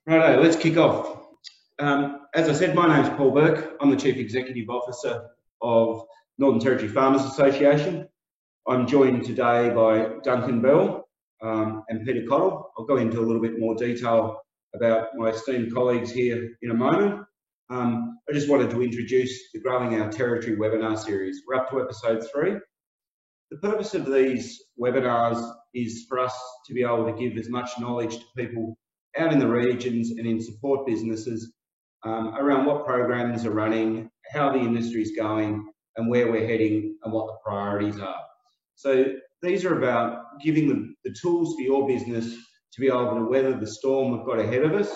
Righto, let's kick off. As I said, my name's Paul Burke. I'm the Chief Executive Officer of Northern Territory Farmers Association. I'm joined today by Duncan Bell and Peter Cottle. I'll go into a little bit more detail about my esteemed colleagues here in a moment. I just wanted to introduce the Growing Our Territory webinar series. We're up to episode 3. The purpose of these webinars is for us to be able to give as much knowledge to people out in the regions and in support businesses around what programs are running, how the industry is going, and where we're heading and what the priorities are. So these are about giving the tools for your business to be able to weather the storm we've got ahead of us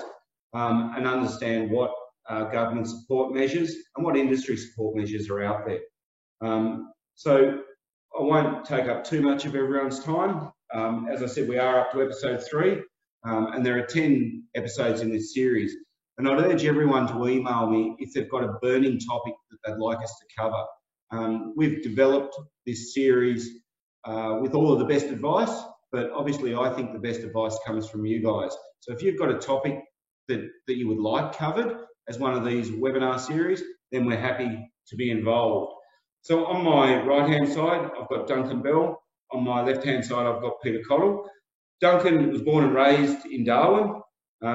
and understand what government support measures and what industry support measures are out there. So I won't take up too much of everyone's time. As I said, we are up to episode 3. And there are 10 episodes in this series. And I'd urge everyone to email me if they've got a burning topic that they'd like us to cover. We've developed this series with all of the best advice, but obviously I think the best advice comes from you guys. So if you've got a topic that you would like covered as one of these webinar series, then we're happy to be involved. So on my right-hand side, I've got Duncan Bell. On my left-hand side, I've got Peter Cottle. Duncan was born and raised in Darwin.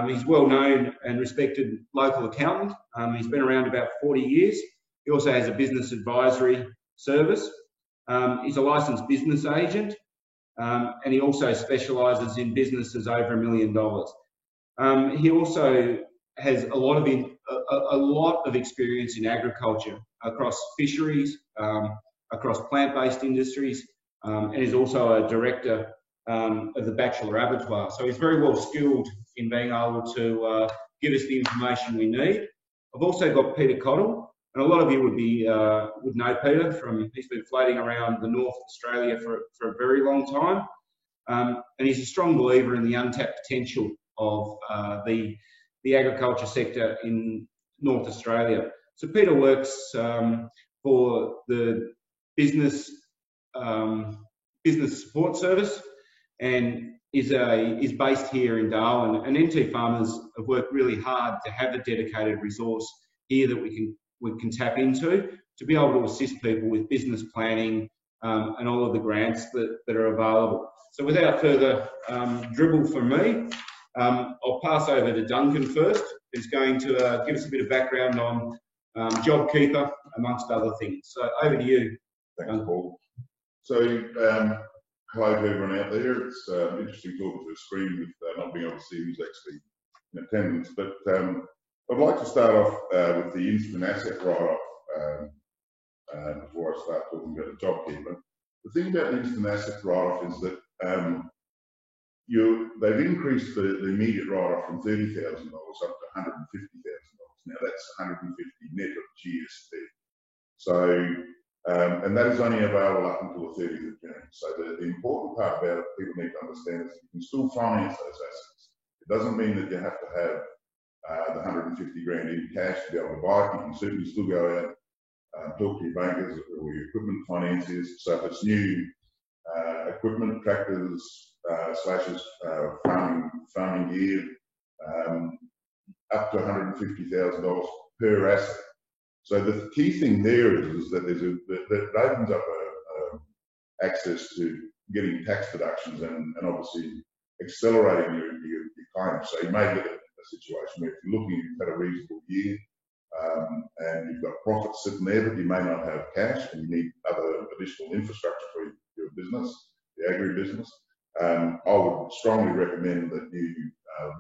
He's well known and respected local accountant. He's been around about 40 years. He also has a business advisory service. He's a licensed business agent, and he also specialises in businesses over $1 million. He also has a lot of experience in agriculture across fisheries, across plant-based industries, and is also a director of the Bachelor Abattoir. So he's very well skilled in being able to give us the information we need. I've also got Peter Cottle, and a lot of you would know Peter from, he's been floating around the North of Australia for a very long time. And he's a strong believer in the untapped potential of the agriculture sector in North Australia. So Peter works for the business support service, and is based here in Darwin. And NT Farmers have worked really hard to have a dedicated resource here that we can tap into to be able to assist people with business planning and all of the grants that are available. So without further dribble from me, I'll pass over to Duncan first, who's going to give us a bit of background on JobKeeper, amongst other things. So over to you. Thanks, Paul. So, hello to everyone out there. It's interesting talking to a screen with not being able to see who's actually in attendance. But I'd like to start off with the instant asset write-off before I start talking about the JobKeeper. The thing about the instant asset write-off is that they've increased the immediate write-off from $30,000 up to $150,000. Now that's $150 net of GST. So and that is only available up until the 30th of June. So the important part about it, people need to understand, is you can still finance those assets. It doesn't mean that you have to have the 150 grand in cash to be able to buy it. You can certainly still go out, talk to your bankers or your equipment financiers. So if it's new equipment, tractors, slashes, farming gear, up to $150,000 per asset. So the key thing there is that that opens up access to getting tax deductions and obviously accelerating your claims. So you may get a situation where if you're looking at a reasonable year and you've got profits sitting there, but you may not have cash and you need other additional infrastructure for your business, the agri-business, I would strongly recommend that you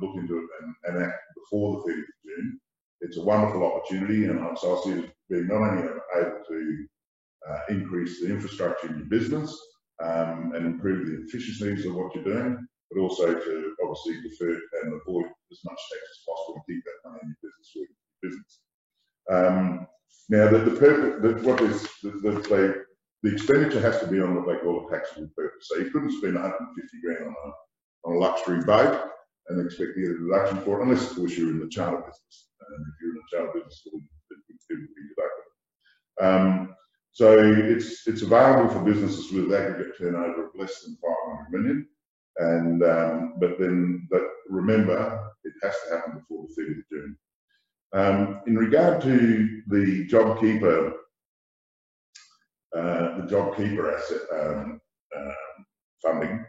look into it and act before the 30th of June. It's a wonderful opportunity, and so I see it as being not only able to increase the infrastructure in your business and improve the efficiencies of what you're doing, but also to obviously defer and avoid as much tax as possible and keep that money in your business. Now, the expenditure has to be on what they call a taxable purpose. So you couldn't spend 150 grand on a luxury boat and expect to get a deduction for it, unless of course you're in the charter business. And if you're in the charter business, it would be deductible. So it's available for businesses with aggregate turnover of less than 500 million. And but remember, it has to happen before the 30th of June. In regard to the JobKeeper asset funding,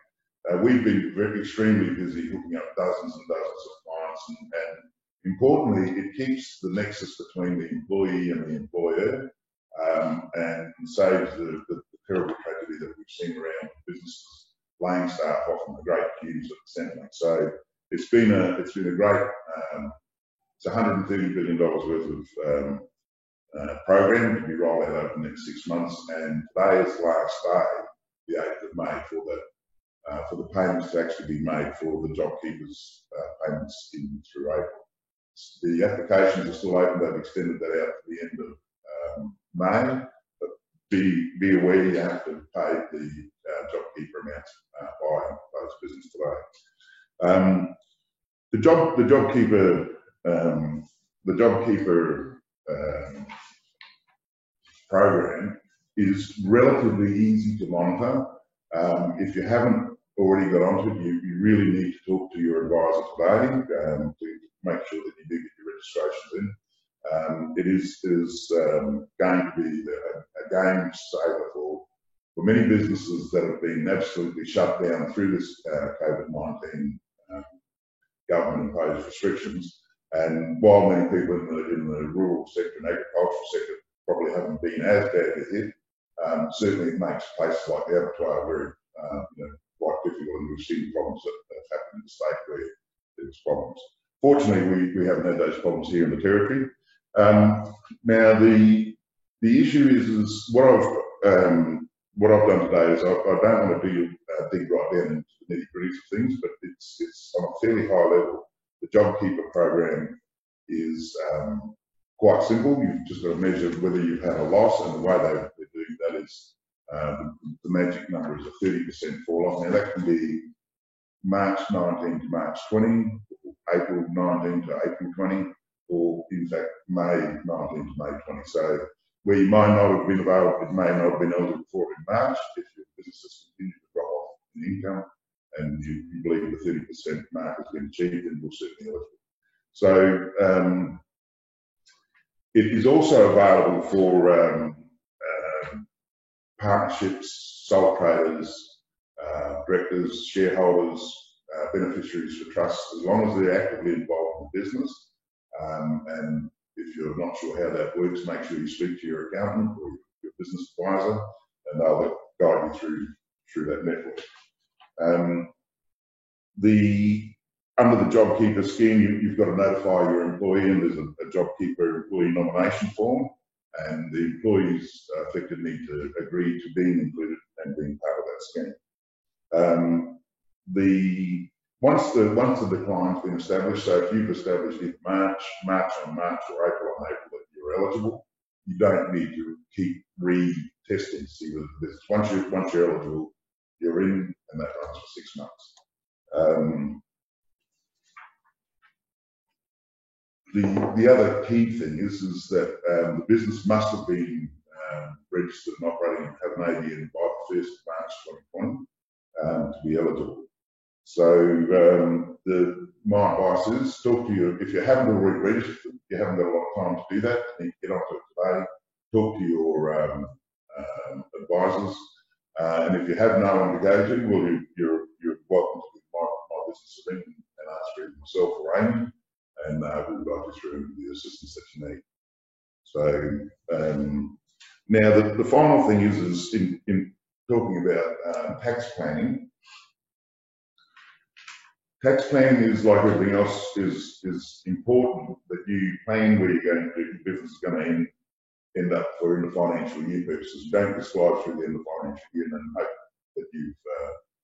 we've been extremely busy hooking up dozens and dozens of clients, and importantly, it keeps the nexus between the employee and the employer, and saves the terrible tragedy that we've seen around businesses laying staff off in the great queues at the Centrelink. So it's been a great, it's $130 billion worth of program to be rolled out over the next 6 months, and today is the last day, the 8th of May, for the payments to actually be made for the JobKeepers payments through April. The applications are still open. They've extended that out to the end of May, but be aware you have to pay the JobKeeper amounts by those business today. The JobKeeper program is relatively easy to monitor. If you haven't already got onto it, you really need to talk to your advisor today to make sure that you do get your registrations in. It is going to be a game saver for many businesses that have been absolutely shut down through this COVID-19 government-imposed restrictions. And while many people in the rural sector and agricultural sector probably haven't been as badly hit, certainly it makes places like the abattoir very quite difficult, and we've seen problems that have happened in the state where there's problems. Fortunately, we haven't had those problems here in the territory. Now the issue is what I've done today is I don't want to dig right down into the nitty-gritty of things, but it's on a fairly high level. The JobKeeper program is quite simple. You've just got to measure whether you've had a loss, and the way they're doing that is the magic number is a 30% fall off. Now that can be March 19 to March 20, April 19 to April 20, or in fact May 19 to May 20. So where you might not have been available, it may not have been eligible for it in March. If your business has continued to drop off in income and you believe the 30% mark has been achieved, then you're certainly eligible. So it is also available for partnerships, sole traders, directors, shareholders, beneficiaries for trusts, as long as they're actively involved in the business. And if you're not sure how that works, make sure you speak to your accountant or your business advisor, and they'll guide you through that network. Under the JobKeeper scheme, you've got to notify your employee, and there's a JobKeeper employee nomination form, and the employees effectively need to agree to being included and being part of that scheme. Once the decline's been established, so if you've established in March on March, or April on April that you're eligible, you don't need to keep retesting to see whether the business. Once you're eligible, you're in, and that runs for 6 months. The other key thing is that the business must have been registered and operating in Tasmania by the 1st of March 2020 to be eligible. So my advice is talk to you. If you haven't already registered, you haven't got a lot of time to do that. You need to get onto it today. Talk to your advisors, and if you have no one to go to, well, you're welcome to my business event and ask for myself or Amy, and we'll guide you through the assistance that you need. So now the final thing is in talking about tax planning. Tax planning is like everything else, is important that you plan where you're going to, your business is going to end up for in the financial year purposes. You don't just slide through the end of the financial year and then hope that you've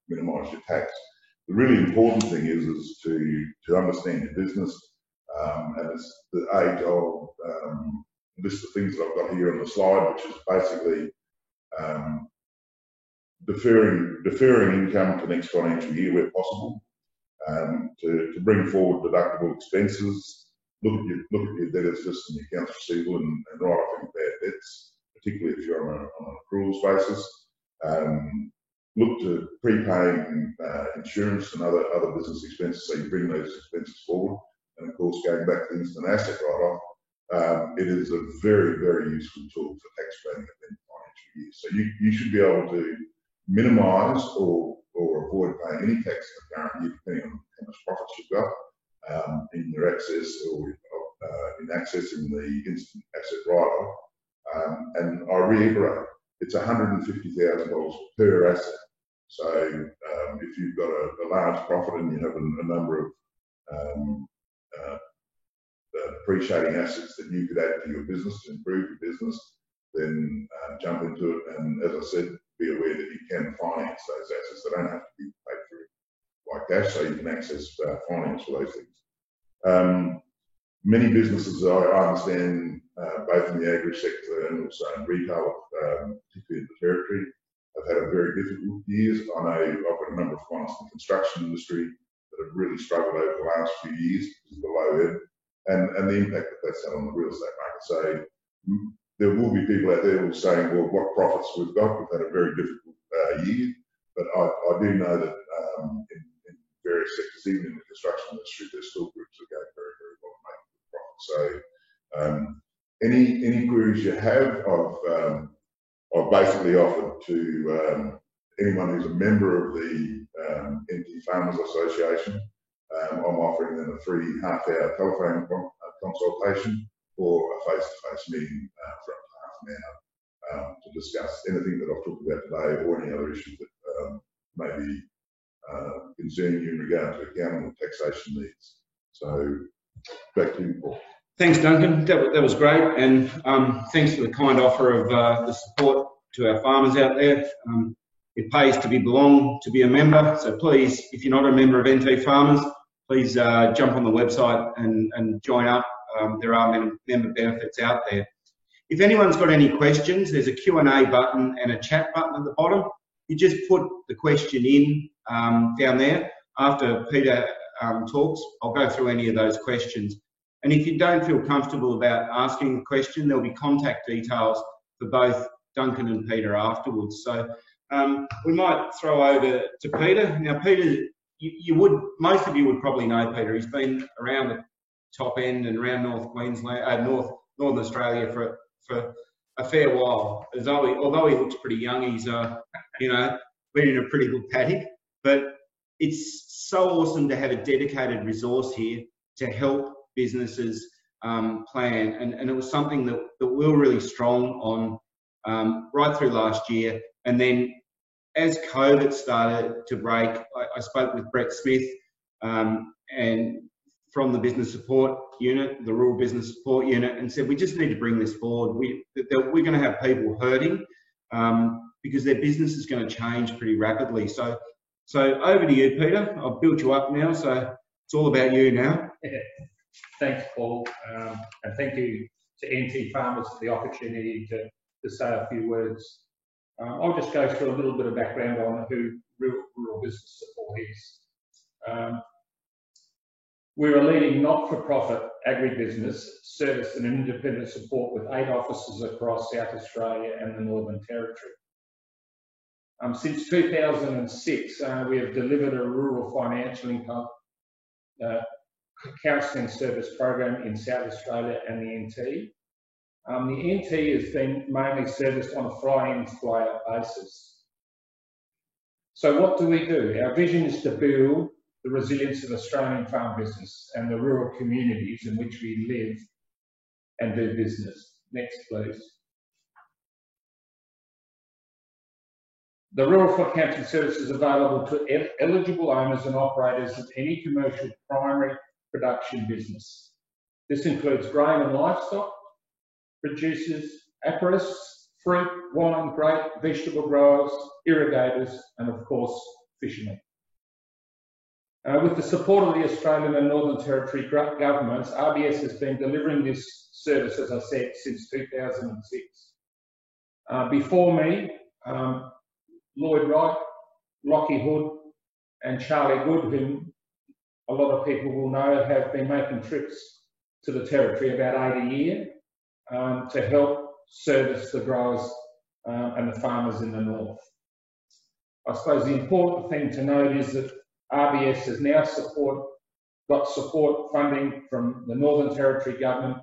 minimised your tax. The really important thing is to understand your business, and it's the age of list of things that I've got here on the slide, which is basically deferring income to next financial year where possible. To bring forward deductible expenses, look at your debtors list and your accounts receivable, and write off any bad debts, particularly if you're on an accruals basis. look to prepaying insurance and other business expenses, so you bring those expenses forward. And of course, going back to the instant asset write-off, it is a very, very useful tool for tax planning at the end of the financial year. So you should be able to minimise or avoid paying any tax in the current year, depending on how much profits you've got in your access or in accessing the instant asset write-off. And I reiterate, it's $150,000 per asset. So if you've got a large profit and you have a number of depreciating assets that you could add to your business to improve your business, then jump into it. And as I said, be aware that you can finance those assets. They don't have to be paid through like cash, so you can access finance for those things. Many businesses, I understand, both in the agri sector and also in retail, particularly in the Territory, have had a very difficult years. I know I've got a number of clients in the construction industry that have really struggled over the last few years because of the low ebb and the impact that that's had on the real estate market. So there will be people out there who are saying, well, what profits we've got? We've had a very difficult year, but I do know that in various sectors, even in the construction industry, there's still groups that go very, very well and make good profits. So any queries you have, I've basically offered to anyone who's a member of the NT Farmers Association, I'm offering them a free half-hour telephone consultation or a face-to-face meeting for up to half an hour to discuss anything that I've talked about today or any other issues that may be concerning you in regard to accounting or taxation needs. So back to you, Paul. Thanks, Duncan. That was great, and thanks for the kind offer of the support to our farmers out there. It pays to belong to be a member, so please, if you're not a member of NT Farmers, please jump on the website and join up. There are member benefits out there. If anyone's got any questions, there's a Q&A button and a chat button at the bottom. You just put the question in down there. After Peter talks, I'll go through any of those questions. And if you don't feel comfortable about asking a question, there'll be contact details for both Duncan and Peter afterwards. So we might throw over to Peter. Now, Peter, most of you would probably know Peter. He's been around the top end and around North Queensland, Northern Australia for a fair while. Although he looks pretty young, he's been in a pretty good paddock. But it's so awesome to have a dedicated resource here to help businesses plan, and it was something that we were really strong on right through last year. And then as COVID started to break, I spoke with Brett Smith and from the business support unit, the rural business support unit, and said we just need to bring this forward. We're going to have people hurting because their business is going to change pretty rapidly. So over to you, Peter. I've built you up now, so it's all about you now. Yeah. Thanks, Paul, and thank you to NT Farmers for the opportunity to say a few words. I'll just go through a little bit of background on who Rural Business Support is. We're a leading not-for-profit agribusiness service and independent support with 8 offices across South Australia and the Northern Territory. Since 2006, we have delivered a rural financial income counselling service program in South Australia and the NT. The NT has been mainly serviced on a fly-in, fly-out basis. So what do we do? Our vision is to build the resilience of Australian farm business and the rural communities in which we live and do business. Next, please. The Rural Flock Counselling Service is available to eligible owners and operators of any commercial primary production business. This includes grain and livestock producers, aparists, fruit, wine, grape, vegetable growers, irrigators, and of course, fishermen. With the support of the Australian and Northern Territory governments, RBS has been delivering this service, as I said, since 2006. Before me, Lloyd Wright, Lockie Hood, and Charlie Good, whom a lot of people will know, have been making trips to the Territory about 8 a year to help service the growers and the farmers in the north. I suppose the important thing to note is that RBS has now got support funding from the Northern Territory Government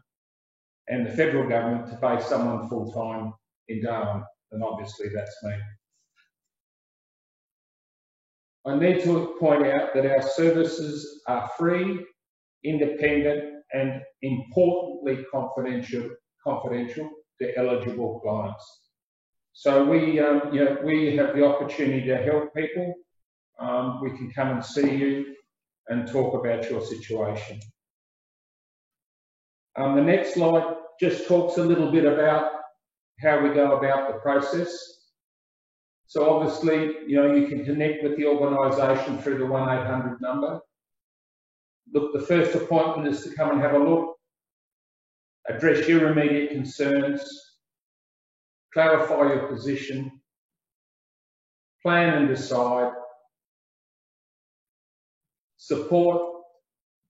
and the federal government to base someone full-time in Darwin, and obviously that's me. I need to point out that our services are free, independent, and importantly confidential to eligible clients. So we have the opportunity to help people. We can come and see you and talk about your situation. The next slide just talks a little bit about how we go about the process. So obviously, you can connect with the organisation through the 1800 number. Look, the first appointment is to come and have a look, address your immediate concerns, clarify your position, plan and decide, support,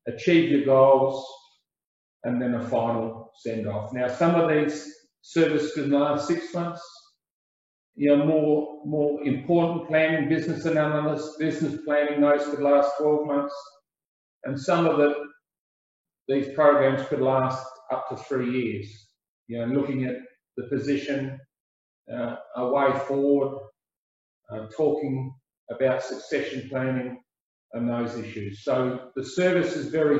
achieve your goals, and then a final send-off. Now, some of these services can last 6 months. More important planning, business analysis, business planning, those could last 12 months. And some of these programs could last up to 3 years. Looking at the position, a way forward, talking about succession planning and those issues. So the service is very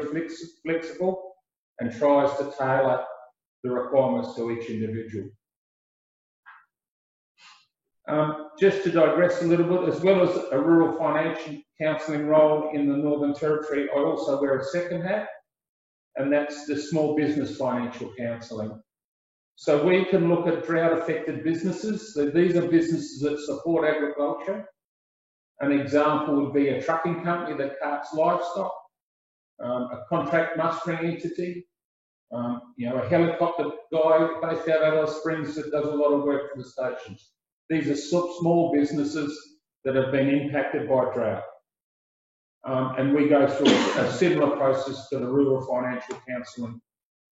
flexible and tries to tailor the requirements to each individual. Just to digress a little bit, as well as a rural financial counselling role in the Northern Territory, I also wear a second hat, and that's the small business financial counselling. So we can look at drought-affected businesses. So these are businesses that support agriculture. An example would be a trucking company that carts livestock, a contract mustering entity, a helicopter guy based out of Alice Springs that does a lot of work for the stations. These are small businesses that have been impacted by drought. And we go through a similar process to the rural financial counselling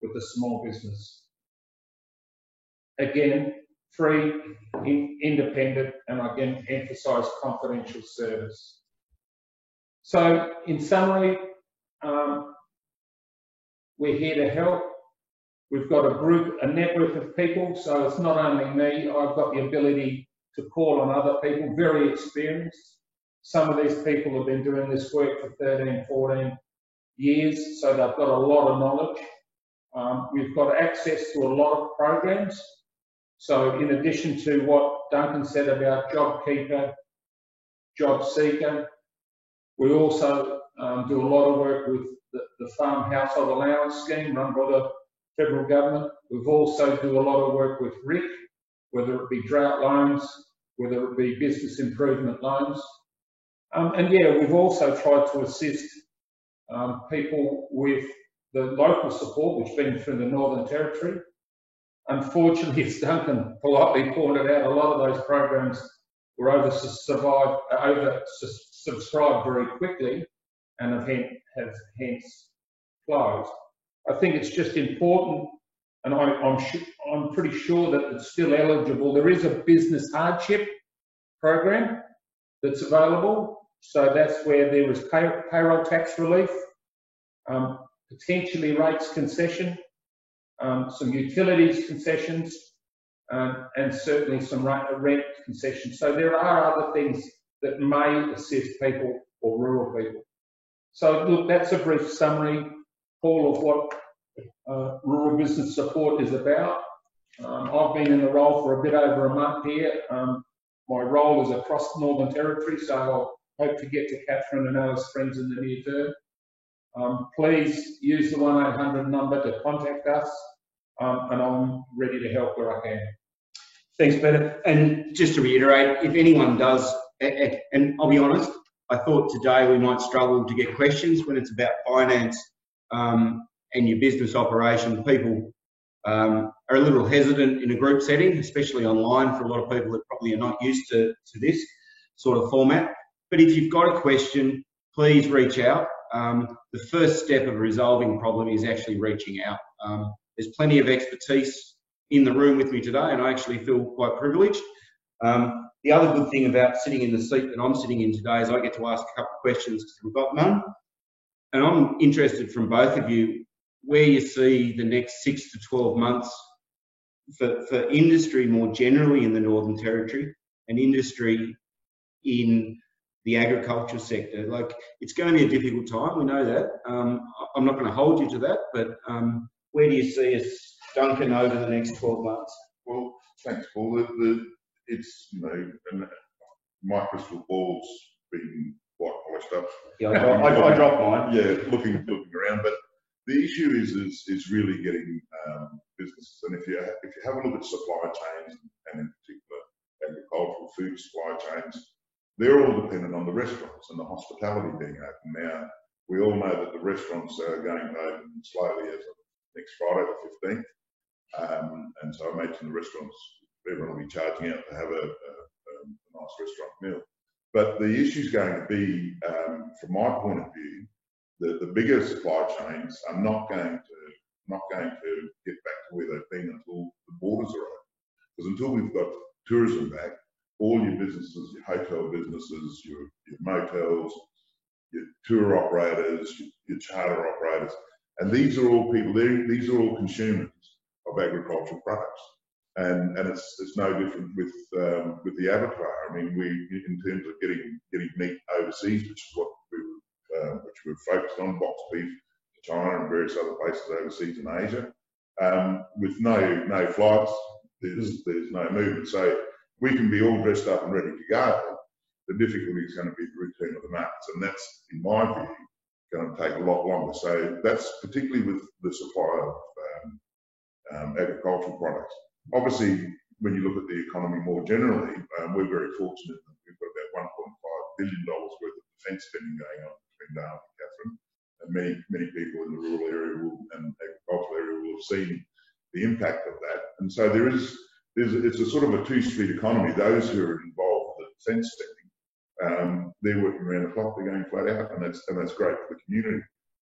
with the small business. Again, free, independent, and again, emphasise confidential service. So, in summary, we're here to help. We've got a network of people, so it's not only me. I've got the ability to call on other people, very experienced. Some of these people have been doing this work for 13, 14 years, so they've got a lot of knowledge. We've got access to a lot of programs. So in addition to what Duncan said about JobKeeper, JobSeeker, we also do a lot of work with the Farm Household Allowance Scheme run by the federal government. We've also do a lot of work with RIC, whether it be drought loans, whether it be business improvement loans. And yeah, we've also tried to assist people with the local support, which has been through the Northern Territory. Unfortunately, as Duncan politely pointed out, a lot of those programs were oversubscribed very quickly and have hence closed. I think it's just important, and I'm pretty sure that it's still eligible. There is a business hardship program that's available. So that's where there is payroll tax relief, potentially rates concession, some utilities concessions, and certainly some rent concessions. So there are other things that may assist people or rural people. So look, that's a brief summary, Paul, of what rural business support is about. I've been in the role for a bit over a month here. My role is across the Northern Territory, so I'll hope to get to Katherine and Alice Springs in the near term. Please use the 1800 number to contact us, and I'm ready to help where I can. Thanks, Peter. And just to reiterate, if anyone does, and I'll be honest, I thought today we might struggle to get questions when it's about finance and your business operation. People are a little hesitant in a group setting, especially online for a lot of people that probably are not used to this sort of format. But if you've got a question, please reach out. The first step of resolving a problem is actually reaching out. There's plenty of expertise in the room with me today, and I actually feel quite privileged. The the other good thing about sitting in the seat that I'm sitting in today is I get to ask a couple of questions because we've got none. And I'm interested from both of you where you see the next 6 to 12 months for industry more generally in the Northern Territory and industry in the agriculture sector. Like, it's going to be a difficult time, we know that. I'm not going to hold you to that, but where do you see us, Duncan, over the next 12 months? Well, thanks, Paul. It's, you know, my crystal ball's been quite polished up. Yeah, I dropped mine. Yeah, looking around, but the issue is really getting businesses. And if you have a look at supply chains, and in particular agricultural food supply chains, they're all dependent on the restaurants and the hospitality being open. Now, we all know that the restaurants are going to open slowly as of next Friday the 15th. And so I imagine the restaurants, everyone will be charging out to have a nice restaurant meal. But the issue is going to be, from my point of view, the bigger supply chains are not going to get back to where they've been until the borders are open. Because until we've got tourism back, all your businesses, your hotel businesses, your motels, your tour operators, your charter operators, and these are all people. These are all consumers of agricultural products. And it's no different with the abattoir. I mean, in terms of getting meat overseas, which is what we're focused on, box beef to China and various other places overseas in Asia, with no flights, there's no movement. So we can be all dressed up and ready to go. The difficulty is going to be the return of the markets, and that's, in my view, going to take a lot longer. So that's particularly with the supply of agricultural products. Obviously, when you look at the economy more generally, we're very fortunate that we've got about $1.5 billion worth of defence spending going on between Darwin and Katherine. And many people in the rural area and agricultural area will have seen the impact of that. And so it's a sort of a two-speed economy. Those who are involved with the defence spending, they're working around the clock, they're going flat out, and that's great for the community.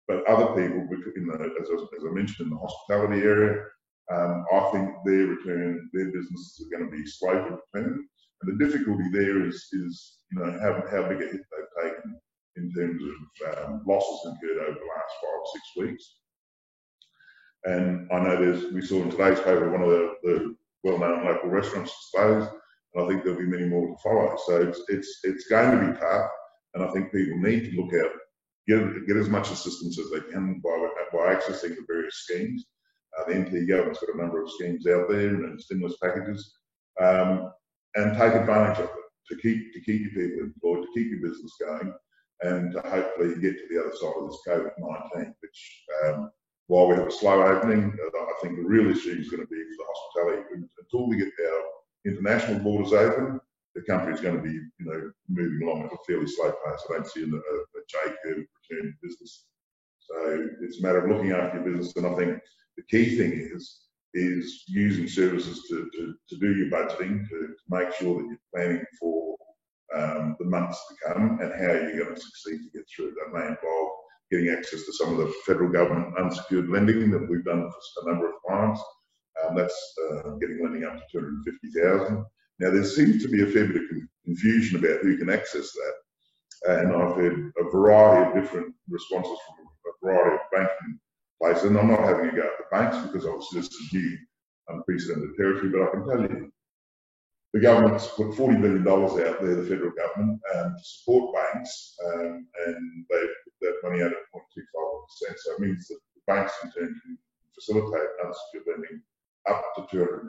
But other people, as I mentioned, in the hospitality area, I think their businesses are going to be slow to return. And the difficulty there is how big a hit they've taken in terms of losses incurred over the last 5 or 6 weeks. And I know we saw in today's paper one of the well-known local restaurants closed, and I think there'll be many more to follow. So it's going to be tough, and I think people need to look out, get as much assistance as they can by accessing the various schemes. The NT government's got a number of schemes out there and stimulus packages, and take advantage of it to keep your people employed, to keep your business going, and to hopefully get to the other side of this COVID-19, which, while we have a slow opening, I think the real issue is going to be for the hospitality. Until we get our international borders open, the country is going to be, moving along at a fairly slow pace. I don't see a J-curve return to business. So it's a matter of looking after your business, and I think the key thing is using services to do your budgeting, to make sure that you're planning for the months to come and how you're going to succeed to get through. That may involve getting access to some of the federal government unsecured lending that we've done for a number of clients. That's getting lending up to $250,000. Now, there seems to be a fair bit of confusion about who can access that, and I've heard a variety of different responses from a variety of banking places. And I'm not having a go at the banks because obviously this is new, unprecedented territory, but I can tell you the government's put $40 billion out there, the federal government, to support banks, and they put that money out at 0.25%. So it means that the banks in turn can facilitate unsecured lending up to $250,000.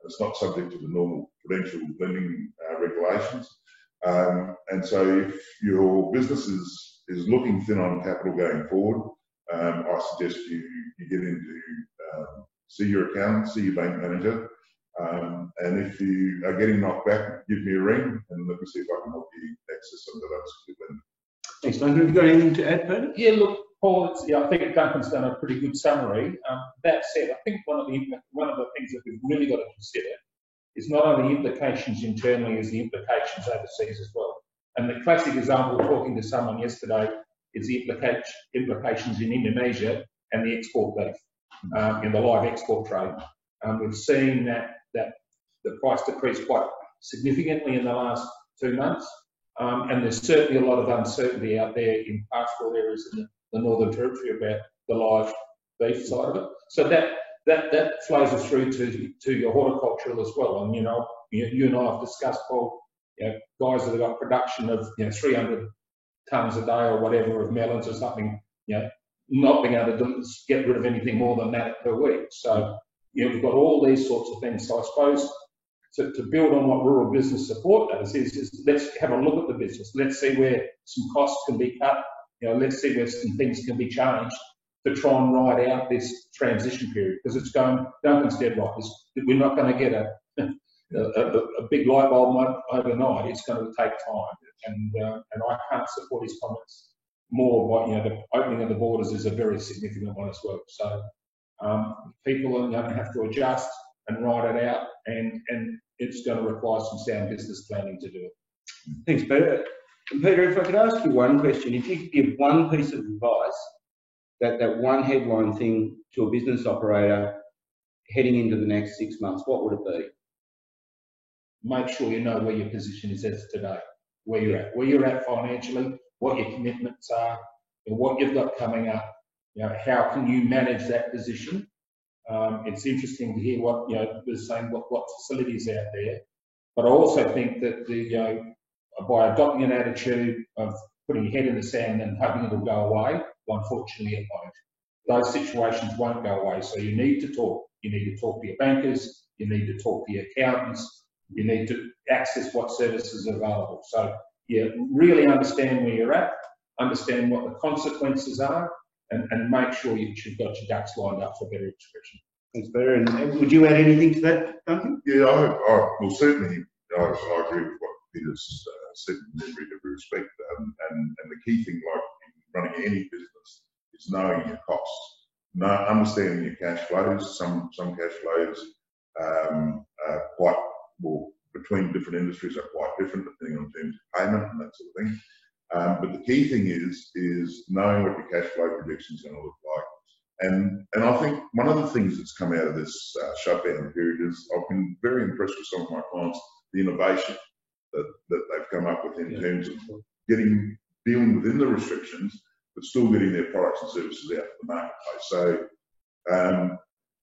And it's not subject to the normal prudential lending regulations. And so if your business is looking thin on capital going forward, I suggest you get into see your accountant, see your bank manager, and if you are getting knocked back, give me a ring and let me see if I can help you access some of that unsecured lending. Thanks, Duncan. Have you got anything to add, Peter? Yeah, look, Paul, I think Duncan's done a pretty good summary. That said, I think one of the things that we've really got to consider is not only implications internally, as the implications overseas as well. And the classic example, talking to someone yesterday, is the implications in Indonesia and the export beef, in the live export trade. We've seen that the price decreased quite significantly in the last 2 months. And there's certainly a lot of uncertainty out there in pastoral areas in the Northern Territory about the live beef side of it. So that flows us through to your horticultural as well. And, you know, you and I have discussed, Paul, you know, guys that have got production of, you know, 300 tonnes a day or whatever of melons or something, you know, not being able to get rid of anything more than that per week. So, you know, we've got all these sorts of things. So I suppose to build on what rural business support does is let's have a look at the business. Let's see where some costs can be cut. You know, let's see where some things can be changed to try and ride out this transition period, because it's going, Duncan's dead right. We're not going to get a big light bulb overnight. It's going to take time, and I can't support his comments more. But, you know, the opening of the borders is a very significant one as well. So people are going to have to adjust and ride it out, and it's going to require some sound business planning to do it. Thanks, Peter. And Peter, if I could ask you one question, if you could give one piece of advice, that one headline thing to a business operator heading into the next 6 months, what would it be? Make sure you know where your position is as today, where you're at financially, what your commitments are, and what you've got coming up. You know, how can you manage that position? It's interesting to hear what, you know, they're saying, what facilities out there. But I also think that you know, by adopting an attitude of putting your head in the sand and hoping it'll go away, well, unfortunately it won't. Those situations won't go away. So you need to talk. You need to talk to your bankers. You need to talk to your accountants. You need to access what services are available. So yeah, really understand where you're at, understand what the consequences are, and make sure you've got your ducks lined up for better expression. Thanks, Peter. And would you add anything to that, Duncan? Yeah, well, certainly I agree with what Peter's said in every respect. And the key thing, like in running any business, is knowing your costs, understanding your cash flows. Some cash flows are quite, well, between different industries are quite different depending on terms of payment and that sort of thing. But the key thing is knowing what your cash flow projection is going to look like. And I think one of the things that's come out of this shutdown period is I've been very impressed with some of my clients, the innovation that they've come up with in terms of dealing within the restrictions, but still getting their products and services out to the marketplace. So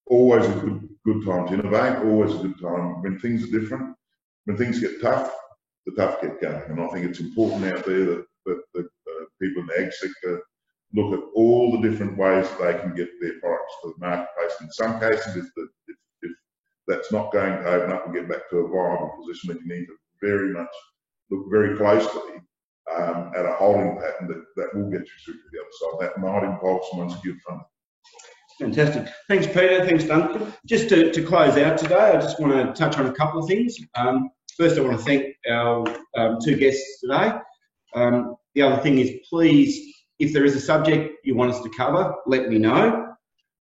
always a good time to innovate, always a good time when things are different. When things get tough, the tough get going. And I think it's important out there that people in the ag sector look at all the different ways that they can get their products to the marketplace. In some cases, if that's not going to open up and get back to a viable position, then you need to very much look very closely at a holding pattern that will get you through to the other side. That might involve some unsecured funding. Fantastic. Thanks, Peter. Thanks, Duncan. Just to close out today, I just want to touch on a couple of things. First, I want to thank our two guests today. The other thing is, please, if there is a subject you want us to cover, let me know.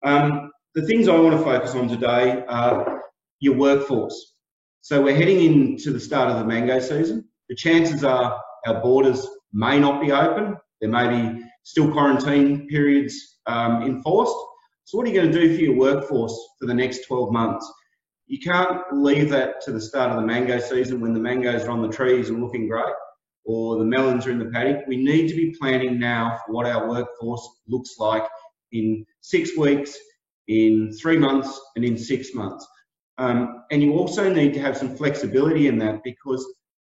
The things I want to focus on today are your workforce. So we're heading into the start of the mango season. The chances are our borders may not be open. There may be still quarantine periods enforced. So what are you going to do for your workforce for the next 12 months? You can't leave that to the start of the mango season when the mangoes are on the trees and looking great, or the melons are in the paddock. We need to be planning now for what our workforce looks like in 6 weeks, in 3 months, and in 6 months. And you also need to have some flexibility in that, because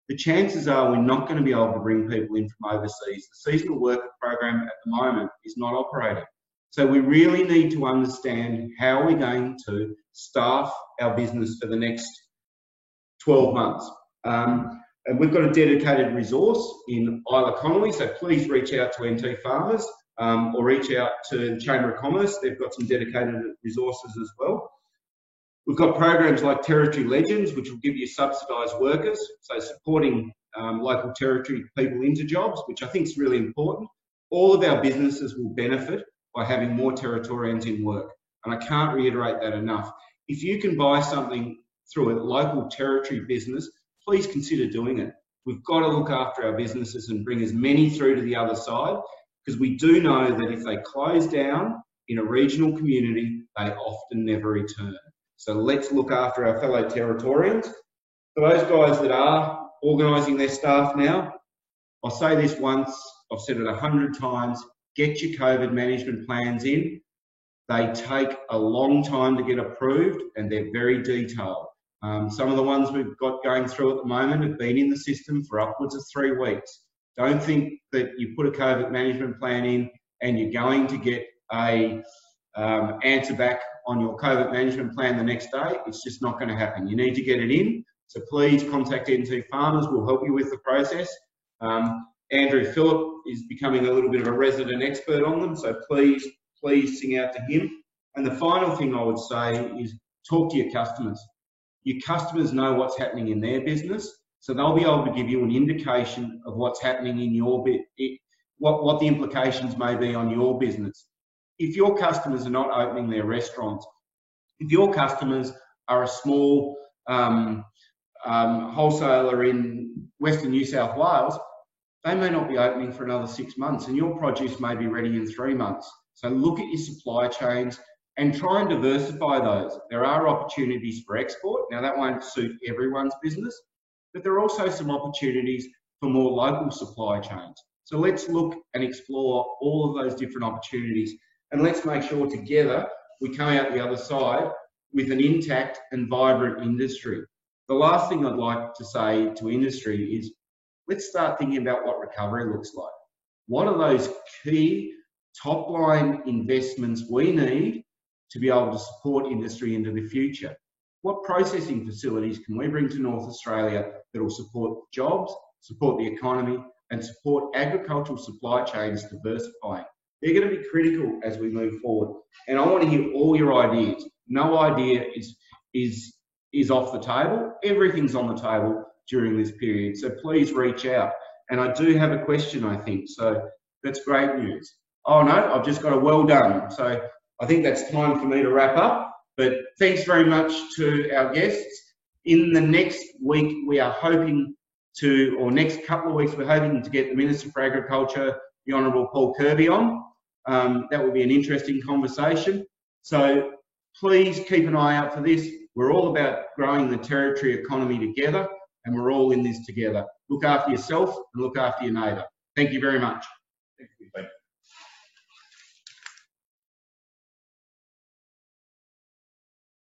the chances are we're not going to be able to bring people in from overseas. The seasonal worker program at the moment is not operating. So we really need to understand how we're going to staff our business for the next 12 months. And we've got a dedicated resource in Isla Connolly, so please reach out to NT Farmers or reach out to the Chamber of Commerce. They've got some dedicated resources as well. We've got programs like Territory Legends, which will give you subsidised workers, so supporting local territory people into jobs, which I think is really important. All of our businesses will benefit by having more Territorians in work, and I can't reiterate that enough. If you can buy something through a local territory business, please consider doing it. We've got to look after our businesses and bring as many through to the other side, because we do know that if they close down in a regional community, they often never return. So let's look after our fellow Territorians. For those guys that are organising their staff now, I'll say this once, I've said it 100 times, get your COVID management plans in. They take a long time to get approved and they're very detailed. Some of the ones we've got going through at the moment have been in the system for upwards of 3 weeks. Don't think that you put a COVID management plan in and you're going to get a answer back on your COVID management plan the next day. It's just not going to happen. You need to get it in. So please contact NT Farmers. We'll help you with the process. Andrew Phillip is becoming a little bit of a resident expert on them. So please sing out to him. And the final thing I would say is talk to your customers. Your customers know what's happening in their business, so they'll be able to give you an indication of what's happening in your what the implications may be on your business. If your customers are not opening their restaurants, if your customers are a small wholesaler in Western New South Wales, they may not be opening for another 6 months, and your produce may be ready in 3 months. So look at your supply chains and try and diversify those. There are opportunities for export. Now that won't suit everyone's business, but there are also some opportunities for more local supply chains. So let's look and explore all of those different opportunities, and let's make sure together we come out the other side with an intact and vibrant industry. The last thing I'd like to say to industry is let's start thinking about what recovery looks like. What are those key top line investments we need to be able to support industry into the future? What processing facilities can we bring to North Australia that will support jobs, support the economy, and support agricultural supply chains diversifying? They're going to be critical as we move forward. And I want to hear all your ideas. No idea is off the table. Everything's on the table during this period. So please reach out. And I do have a question, I think. So that's great news. Oh no, I've just got a well done. So I think that's time for me to wrap up. But thanks very much to our guests. In the next week, we are hoping to, or next couple of weeks, we're hoping to get the Minister for Agriculture, the Honourable Paul Kirby, on. That will be an interesting conversation. So please keep an eye out for this. We're all about growing the territory economy together, and we're all in this together. Look after yourself and look after your neighbour. Thank you very much. Thank you.